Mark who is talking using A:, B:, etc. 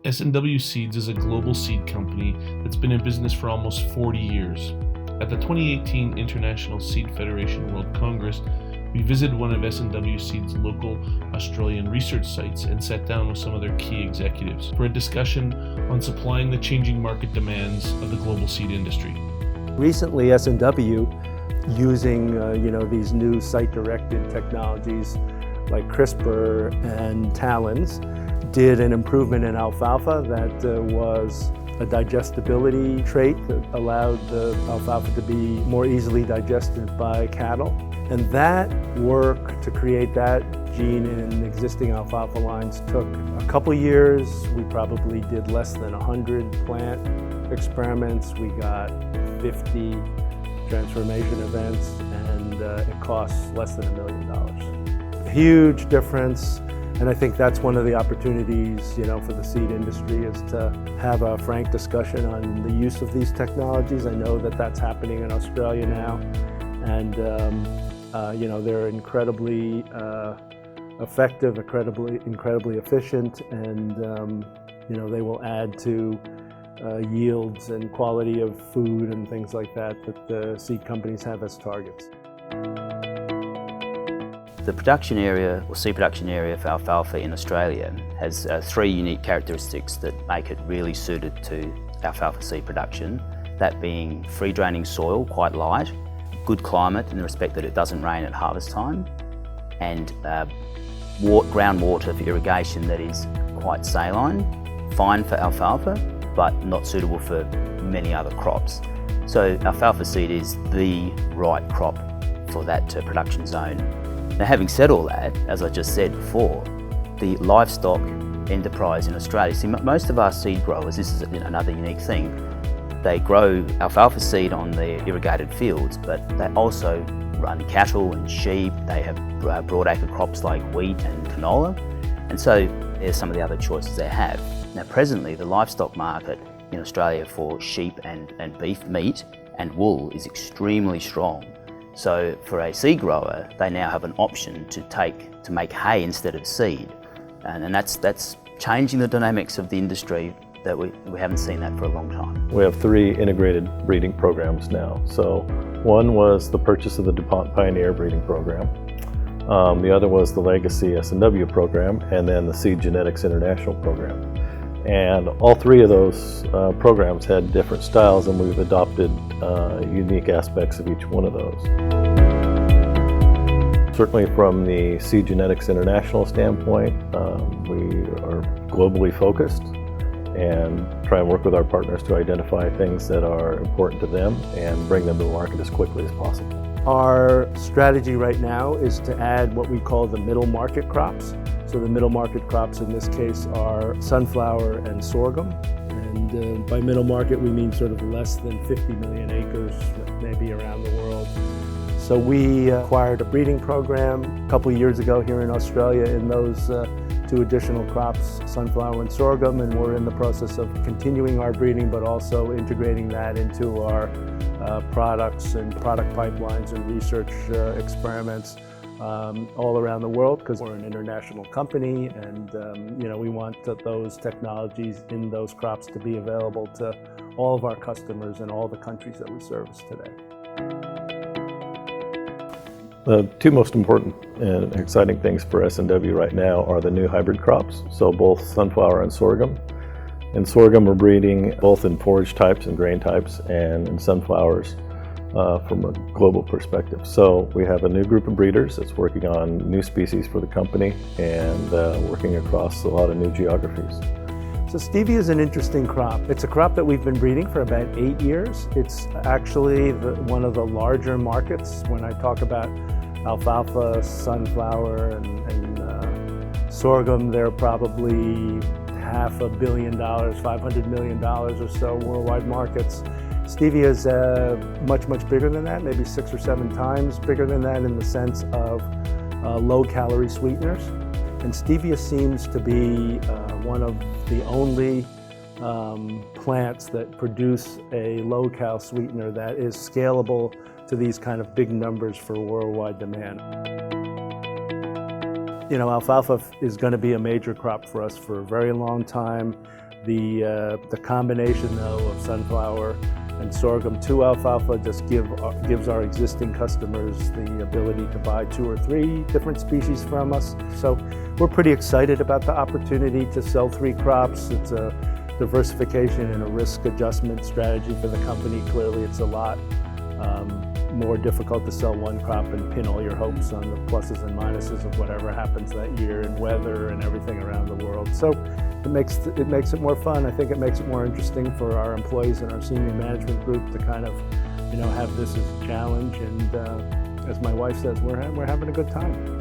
A: S&W Seeds is a global seed company that's been in business for almost 40 years. At the 2018 International Seed Federation World Congress, we visited one of S&W Seed's local Australian research sites and sat down with some of their key executives for a discussion on supplying the changing market demands of the global seed industry.
B: Recently, S&W, using these new site-directed technologies like CRISPR and talons, did an improvement in alfalfa that was a digestibility trait that allowed the alfalfa to be more easily digested by cattle. And that work to create that gene in existing alfalfa lines took a couple years. We probably did less than 100 plant experiments. We got 50 transformation events, and it costs less than $1 million. Huge difference. And I think that's one of the opportunities, for the seed industry, is to have a frank discussion on the use of these technologies. I know that that's happening in Australia now, and they're incredibly effective, incredibly efficient, and they will add to yields and quality of food and things like that the seed companies have as targets.
C: The production area, or seed production area for alfalfa in Australia has three unique characteristics that make it really suited to alfalfa seed production. That being free draining soil, quite light, good climate in the respect that it doesn't rain at harvest time, and groundwater for irrigation that is quite saline, fine for alfalfa, but not suitable for many other crops. So alfalfa seed is the right crop for that production zone. Now, having said all that, as I just said before, the livestock enterprise in Australia, see, most of our seed growers, this is another unique thing, they grow alfalfa seed on their irrigated fields, but they also run cattle and sheep. They have broadacre crops like wheat and canola, and so there's some of the other choices they have. Now, presently, the livestock market in Australia for sheep and beef meat and wool is extremely strong. So for a seed grower, they now have an option to make hay instead of seed. And that's changing the dynamics of the industry that we haven't seen that for a long time.
D: We have 3 integrated breeding programs now. So one was the purchase of the DuPont Pioneer breeding program. The other was the Legacy S&W program, and then the Seed Genetics International program. And all 3 of those programs had different styles, and we've adopted unique aspects of each one of those. Certainly from the Seed Genetics International standpoint, we are globally focused and try and work with our partners to identify things that are important to them and bring them to the market as quickly as possible.
B: Our strategy right now is to add what we call the middle market crops. So the middle market crops in this case are sunflower and sorghum. And by middle market, we mean sort of less than 50 million acres, maybe around the world. So we acquired a breeding program a couple of years ago here in Australia in those 2 additional crops, sunflower and sorghum, and we're in the process of continuing our breeding, but also integrating that into our products and product pipelines and research experiments all around the world, because we're an international company, and we want those technologies in those crops to be available to all of our customers in all the countries that we service today.
D: The 2 most important and exciting things for S&W right now are the new hybrid crops, so both sunflower and sorghum. In sorghum, we're breeding both in forage types and grain types, and in sunflowers from a global perspective. So we have a new group of breeders that's working on new species for the company and working across a lot of new geographies.
B: So stevia is an interesting crop. It's a crop that we've been breeding for about 8 years. It's actually one of the larger markets. When I talk about alfalfa, sunflower, and sorghum, they're probably $500 million, $500 million or so worldwide markets. Stevia is much bigger than that, maybe 6 or 7 times bigger than that in the sense of low-calorie sweeteners. And stevia seems to be one of the only plants that produce a low-cal sweetener that is scalable to these kind of big numbers for worldwide demand. Alfalfa is going to be a major crop for us for a very long time. The combination though of sunflower and sorghum to alfalfa just gives our existing customers the ability to buy 2 or 3 different species from us. So we're pretty excited about the opportunity to sell 3 crops. It's a diversification and a risk adjustment strategy for the company. Clearly it's a lot more difficult to sell 1 crop and pin all your hopes on the pluses and minuses of whatever happens that year and weather and everything around the world. So it makes it more fun. I think it makes it more interesting for our employees and our senior management group to kind of, have this as a challenge. And as my wife says, we're having a good time.